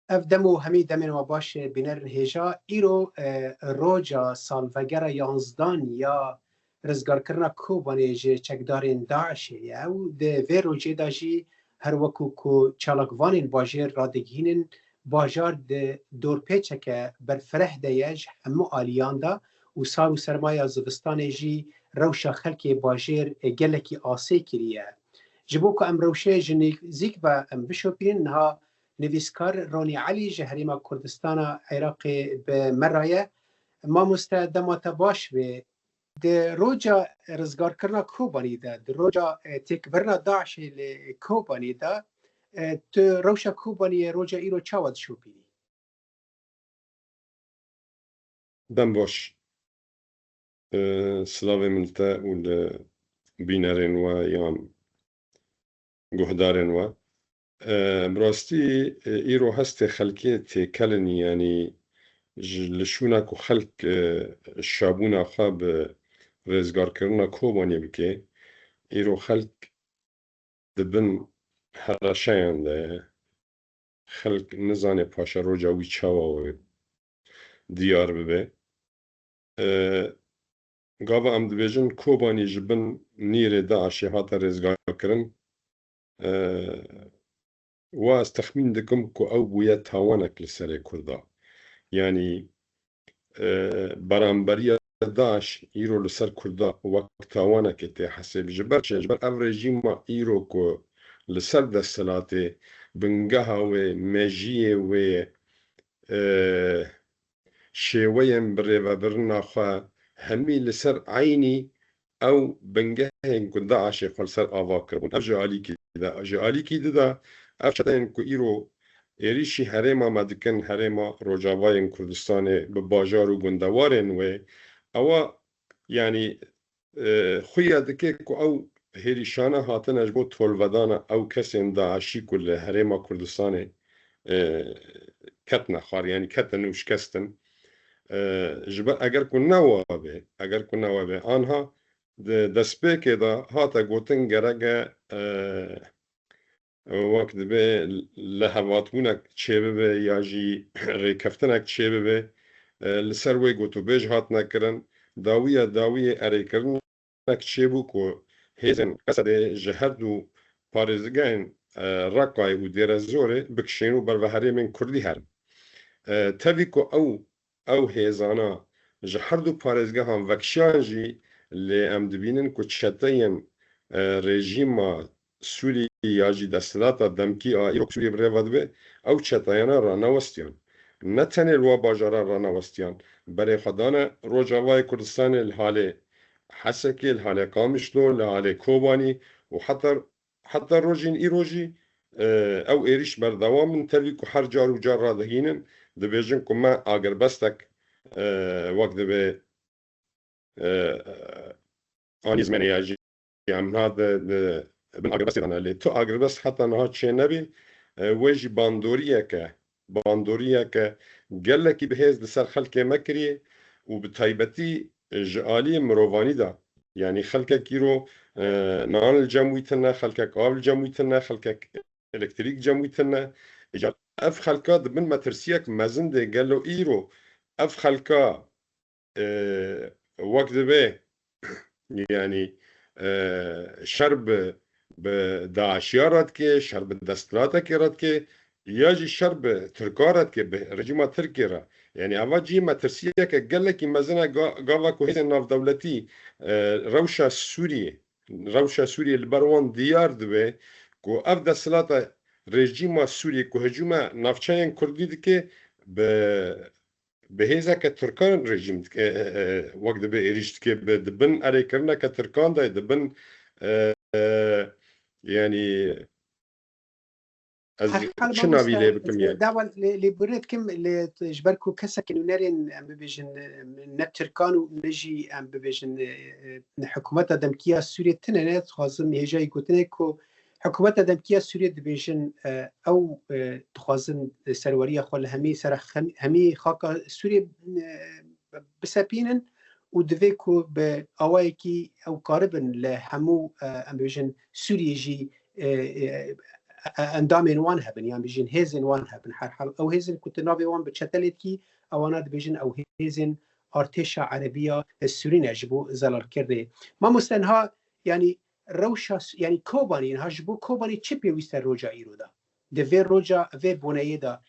اف دمو همی دمین و باش بینر هجا ایرو روجا سالوگر یانزدان یا رزگار کرنا کوبانی جه چکدارین داعشی او ده وی روجه دا جی هر وکو کو چالاکوانین باجر رادگینین باجار ده دور پیچه که بر فرح دیج همو آلیان دا و سال و سرمایه زوستان جی روشا خلکی باجر گلکی آسی کریه جبو که ام روشه جنیزیک با ام بشوپین ها نویسکار رونی علی جهریما کردستان عراق به مرایه ما مستدمات باش به ده روجا رزگار کرنا کوبانی ده ده روجا تکبرنا داعش کوبانی ده تو روشا کوبانی روجا ایرو چاود شوپینی دم باش سلاوی ملتا و بینرین و یا گهدارین و براستی ایرو هست خلقی تکلن یعنی لشونک و خلق شابونا خواب رزگار کرنا کوبانی بکه ایرو خلق دبن هرشایان ده خلق نزانه پاشا روجا وی چاوا و دیار ببه گاوا ام دبیجن کوبانی جبن نیر داعشی هاتا رزگار کرن و از تخمین دکم که او بویا تاوانک لسر کردا یعنی برانبری داعش ایرو لسر کردا وقت تاوانک تی حسب جبر چه جبر او رژیم ایرو که لسر دستلاته بنگاه و مجیه و شیویم بره و برنا خواه همی لسر عینی او بنگه که داعش خل سر آوا کربون اف جالی کی دا اف شتاین که ایرو ایریشی هرما مدکن هرما روجاوای کردستان به باجار و گندوارن و او یعنی خویا دکه که او هریشانه هاتن اجبو تولودان او کسی داعشی کل هرما کردستان کتنا خوار یعنی کتن و شکستن جبر اگر کن نوابه آنها دسپه که دا هاتا گوتن گرگه وقت به لحواتونک چه ببه یا جی ریکفتنک چه ببه لسر وی گوتو بیج هات نکرن داویه اری کرنک چه بو که هیزن قصد جهرد و پارزگین رقای و دیر زوره بکشین و بروهری من کردی هر تاوی که او هیزانا جهرد و پارزگه هم وکشان جی لی ام دبینن که چطاین رژیم سوری یا جی دستلاتا دمکی ایرو سوری بره ودبه او چطایانا رانوستیان نه تنه الوا باجارا رانوستیان برای خدانه روجاوای کردستان الحاله حسکی الحاله قامشلو الحاله کوبانی و حتی روجین ایروجی او ایریش بردوام من تبی که هر جار و جار را دهینن دبیجن که ما آگر بستک وقت به آنیز منی یاجی هم هذا بن آگر بست دانا لی تو آگر بست حتی نها چه نبی ویجی باندوریه که گله کی بهز دسر خلق مکریه و بتایبتی جالی مروانی دا یعنی خلق کی رو نان الجمویتنا خلق قابل جمویتنا خلق الکتریک جمویتنا اجال اف خلقا دبن مترسیک مزن ده گلو ایرو اف خلقا وقت به يعني شرب بداعشيارات كي شرب دستلاتا كيرات كي ياجي شرب تركارات كي برجيما تركيرا يعني اواجي ما ترسيا كقال لك مزنا قاوا كويس ناف دولتي روشا سوريا البروان ديار دبي كو اف دستلاتا رژیم سوریه که هجوم نافچه کردی که به هیزا که ترکان رژیم وقت به ایریشت که به دبن اری کرنا که ترکان دای دبن یعنی از چه ناویله بکم یعنی داول لیبرت کم لجبرکو کسا که نرین ام ببیجن نترکان و نجی ام ببیجن حکومت دمکیه سوریه تنه خواستم هجایی گوتنه که حکومت دمکیه سوریه دبیجن او تخوازن سروریه خال همی خاک سوریه بسپینن و دوی که به آوایی که او کاربن لهمو ام ببیجن سوریه جی اندامین وان هبن یان بیژن هیزن وان هبن هر حال او هیزن كنت ناوی وان بتشتلت کی اوانات بیژن او هیزن ارتش عربيه السوري نجبو زلال كردي ما مستنها يعني روشا يعني كوباني هجبو كوباني تشبي ويست روجا ايرودا دفي روجا في بونايدا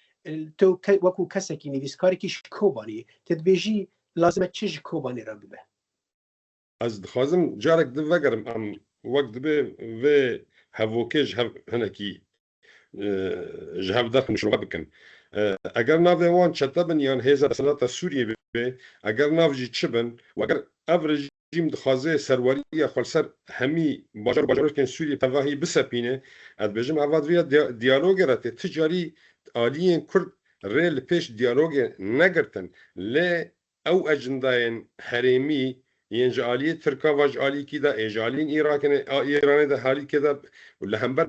تو وكو كسكي نيفيسكاري كيش كوباني تدبيجي لازم تشج كوباني ربه از دخوازم جارك دفقرم ام وقت دبي في هفوكيج هنكي جهاب داخل مشروع بكن اگر ناوی وان چتبن یان هزار سنات سوریه به اگر ناوجی چبن و اگر افرج جیم دخوازه سروری خالصر همی باجار کن سوریه تواهی بسپینه اد بجم اواد ویا دیالوگ رات تجاری عالیین کرد ریل پیش دیالوگ نگرتن ل او اجنداین حریمی ینج عالی ترکا واج عالی کی دا اجالین ایران دا حالی کی دا لهمبر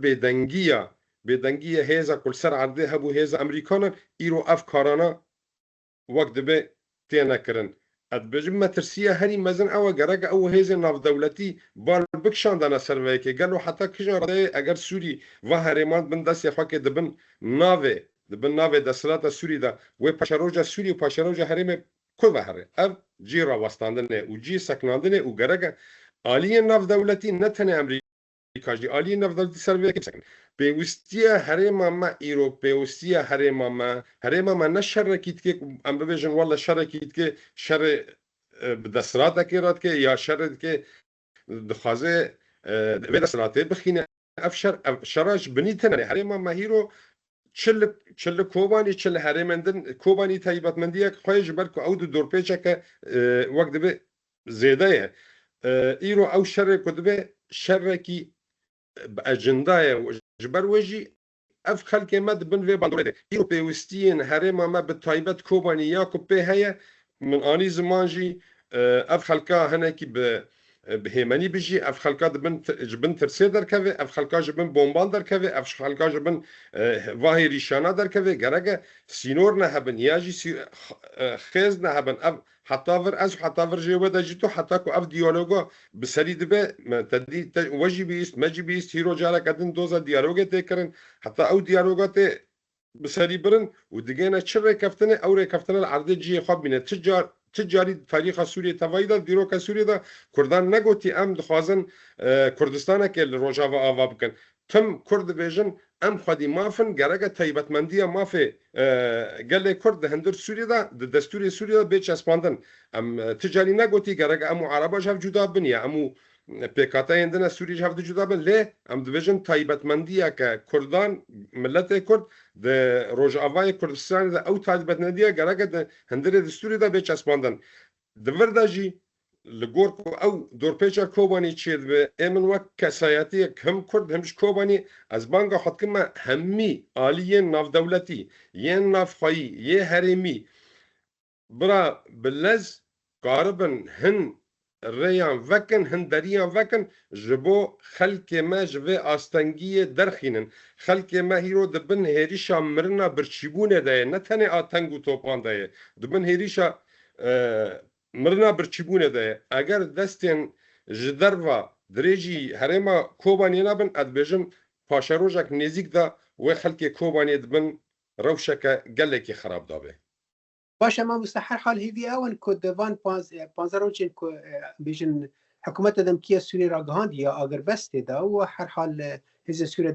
بدنگی هیزا کل سر عرضه هبو هیزا امریکانا ایرو افکارانا وقت به تینا کرن اد بجم مترسیه هری مزن او گرگ او هیزا ناف دولتی بار بکشان دانا سروه که گلو حتی کجان رده اگر سوری و هریمان بندست یخوا که دبن ناوه دستلات سوری دا و پاشروجا سوری و پاشروجا هریم کل و هره او جی راوستاندنه و جی سکناندنه و گرگ آلی ناف دولتی نتنه امریکاجی آلی ناف دولتی سروه که بسکن پیوستیه هرما ما ایرو پیوستیه هرما ما نه شرکیت که ام ببیجن والله شرکیت که شر بدسرات که راد که یا شر که دخوازه به دسراته بخینه افشر شراج بنیتنه هرما ما هیرو چل کوبانی چل هرمندن کوبانی تایبات مندیه خواهش برکو او دور پیچه که وقت به زیده ایرو او شر کدبه شرکی باجندای جبر وجی اف خلق مد بن في باندورده ایرو پیوستین هرما ما بتایبت کوبانی یا کوپه هيا من اني زمانجي اف خلقا هناكي بهيمني بيجي اف خلقا جبن ترسي دركوي اف خلقا جبن بومبان دركوي اف خلقا جبن واهي ريشانا دركوي گرگه سينور نه هبن ياجي خيز نه هبن اف حتى ور جيوه دا جيتو حتى كو اف ديالوغا بسريد به تدي وجي بيست مجي بيست هيرو جارا قدن دوزا ديالوغا تكرن حتى او ديالوغا ت بسري برن ودگينا چر كفتنه او كفتنه العرض جي خو بينه تجاري تاريخ سوريا توايدا ديروكا سوريا دا كردان نگوتي ام دخوازن كردستان كه روجاوا اوا بكن تم كرد بيجن ام خدي مافن گرگه تایبت مندیه مافه گله کرد هندر سوریه دا دستور سوریه بیچ اسپاندن ام تجاری نگوتی گرگه امو عربا جاف جدا بنیه امو پیکاتا هندنا سوریه جاف جدا بن لی ام دویژن تایبت مندیه که کردان ملت کرد د روج اوای کردستان دا او تایبت مندیه گرگه هندر دستور دا بیچ اسپاندن دوردا جی لگور او دورپیچا کوبانی چید به امن وقت کسایتی هم کرد همش کوبانی از بانگا حکم همی عالی ناف دولتی یه ناف خواهی یه حریمی برا بلز قاربن هن ریان وکن هن دریان وکن جبو خلق ما جوه آستنگی درخینن خلق ما هیرو دبن هریشا مرنا برچیبونه دایه نه تنه آتنگو توپان دایه دبن هریشا مرنا برچیبونه ده اگر دستین جدروا دريجي هرما كوباني نابن ادبجم پاشروجك نزيك دا و خلق كوباني دبن روشك گلكي خراب دابه باشه ما مستحر حال هيفي اون كود وان بانزروجين كو بيجن حكومت دمكيه سوري راغهاند يا اگر بس دا و هر حال هز سوري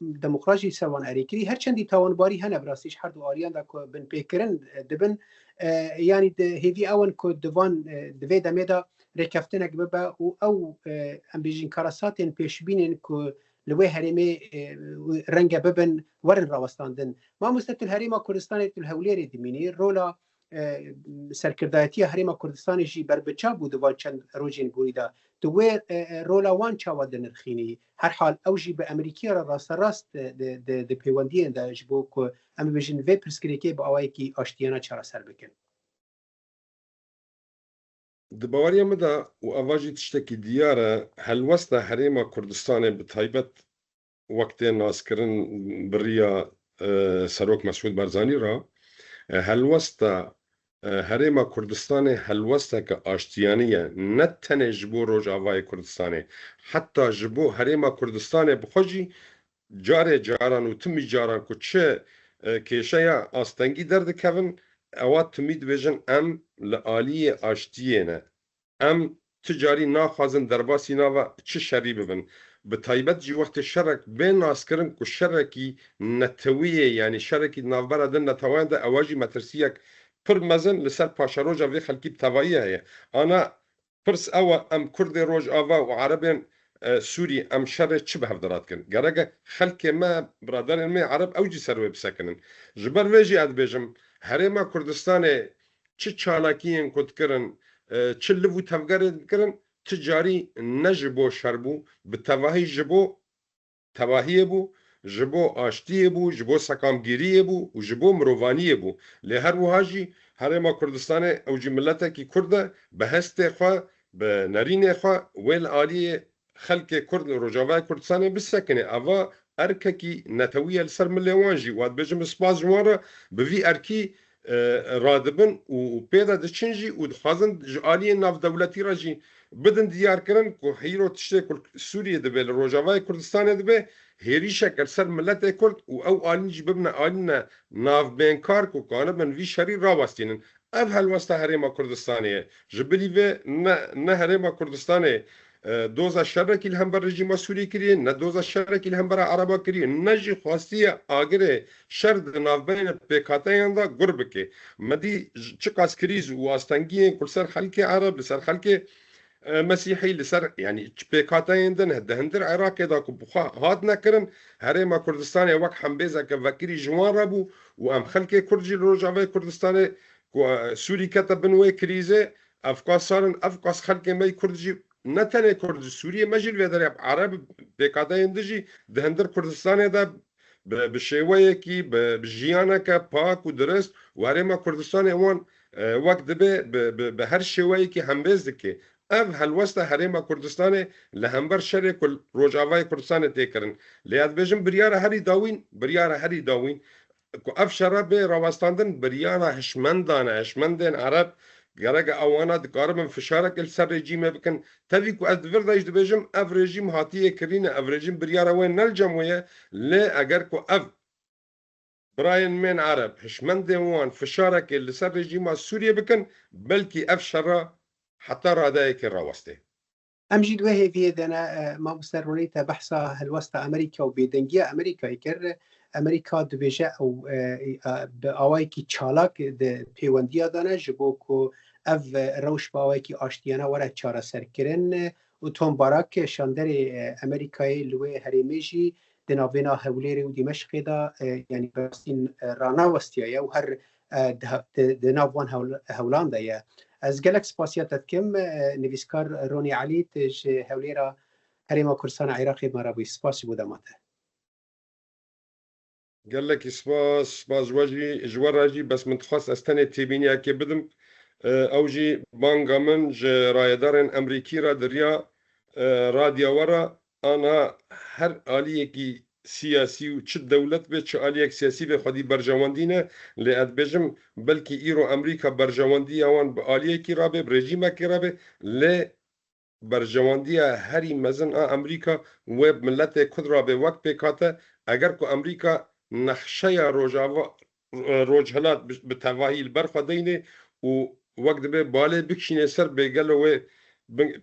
دموکراسی سوان اريكري هر چندي تاوانباري هنه براسيش هر دو آريان دا كو بن بيكرن دبن يعني هيفي اون كود دوان دوي دميدا ركفتنك ببا او ام بيجين كاراساتين بيشبينين كو لوي هرمي رنگه ببن ورن راوستاندن ما مستقل هريما كردستان الهوليري دميني رولا سرکردایتی هرما کردستان جی بربچا بود و چند روزین بوده دوی رولا وان چاوا دنرخینی هر حال اوجی به امریکا را راست د پیوندی اند جبو کو ام بجن و پرسکریکی با اوای کی اشتیانا چرا سر بکن دباوري مدى وأواجي تشتكي ديارة هل وسط هريما كردستان بتايبت وقت ناس كرن بريا سروك مسعود بارزاني را هل وسط هريما كردستان هل وسط كاشتيانية نتنه جبو روج آواي كردستان حتى جبو هريما كردستان بخوجي جاره جاران و تمی جاران که چه کشای آستنگی درد کهون اوات تمید بجن ام لعالی آشتیه نه ام تجاری ناخوازن درباسی ناوا چه شری ببن به تایبت جی وقت شرک بین ناسکرن که شرکی نتویه یعنی شرکی نافبر دن نتوان ده اواجی مترسیک پر مزن لسر پاشاروجا وی خلکی بتواییه هیا انا پرس اوا ام کرد روج آوا و عربین سوری ام شر چه به هفدرات کن گرگه خلک ما برادران ما عرب اوجی سروی بسکنن جبر ویجی اد بیجم هرما کردستان چه چالاکیین کد کرن چه لبو تفگرد کرن تجاری نجبو شربو به تواهی جبو تواهی بو جبو آشتی بو جبو سکامگیری بو و جبو مروانی بو لی هر وهاجی هرما کردستان اوجی ملتا کی کرده به هست خواه به نرین خواه ویل آلی خلق کرد رجاوه کردستان بسکنه اوا ارککی نتویه لسر ملیوانجی واد بجم سپاس جواره به وی ارکی رادبن و پیدا دچنجی و خازن آلی ناف دولتی راجی بدن دیار کرن که هیرو تشته سوریه دبه لروجاوه کردستان دبه هیری شکل سر ملت کرد و او آلینج ببنه آلینه ناف بینکار که کانه من وی شری را واستینن اف هلوسته هرما کردستانیه جبلی و نه هرما کردستانیه دوزا شرکی هم بر رژیم سوری کریه نه دوزا شرکی هم بر عربا کریه نه جی خواستی آگره شرد نافبین پیکاتیان دا گرب که مدی چقاس کریز و آستنگی کل سر خلک عرب لسر خلک مسیحی لسر یعنی پیکاتیان دن هندر عراق دا که بخوا هاد نکرن هرما کردستان وقت هم بیزا که وکری جوان را بو و ام خلک کردجی روجاوه کردستان سوری کتا بنوی کریزه افکاس سارن افکاس خلک می کردجی نه تنه کرد سوریه مجل و در عرب بکاته اندجی دهندر کردستان دا به شیوه کی به جیانه که پاک و درست و هرما کردستان وان وقت به هر شیوه کی همبز که اف هلوسته هرما کردستان لهمبر شر کل روجاوای کردستان تکرن لیاد بجم بریار هری داوین که اف شراب راوستاندن بریار هشمندن عرب گرگ اوانا دکارم فشارک السر رژیم بکن تبی کو از وردایش دبیجم اف رژیم هاتیه کرینه اف رژیم بریاره وین نلجمویه لی اگر کو اف براین من عرب هشمند وان فشارک السر رژیم سوریه بکن بلکی اف شرا حتی رادای که راوسته ام جید و هیویه دنا ما بسرونی تا بحثا هلوستا امریکا و بیدنگی امریکا کر امریکا دبیجه او به آوایی که چالاک ده پیوندیا دانه جبو که اف روش با آوایی که آشتیانه وره چاره سر کرن و تون باراک شاندر امریکای لوی هریمیجی دناوینا هولیر و دمشقی دا یعنی برستین رانا وستیایه و هر دناوان هولانده از گلک سپاسیاتت کم نویسکار رونی علی تج هولیرا هریما کردستان عراقی مرابی سپاسی بوده ماته قال لك سباس جوار راجي بس من تخص استنى تبيني اكي بدم اوجي بانغا من رايدارن امريكي را دريا راديا ورا انا هر آليكي سياسي و چه دولت به چه آليك سياسي به خودي برجواندينه لأد بجم بلكي ايرو امريكا برجواندي اوان بآليكي رابه برجيمكي رابه ل برجوانديا هري مزن امريكا وب ملت كد رابه وقت بكاته اگر کو امريكا نخشه روجهلات به تواهی البرخ دینه و وقت به باله بکشینه سر بگل و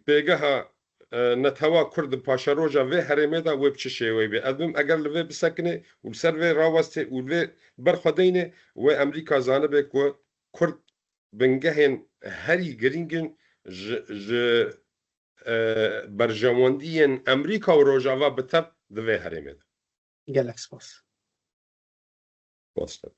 بگه ها نتوا کرد پاشا روجا و هرمه دا و بچه شوی به ادم اگر لوی بسکنه و سر و راوسته و برخ دینه و امریکا زانه به کرد بنگهن هری گرینگن برجواندین امریکا و روجاوا بتب دوی هرمه دا گلک سپاس Boston.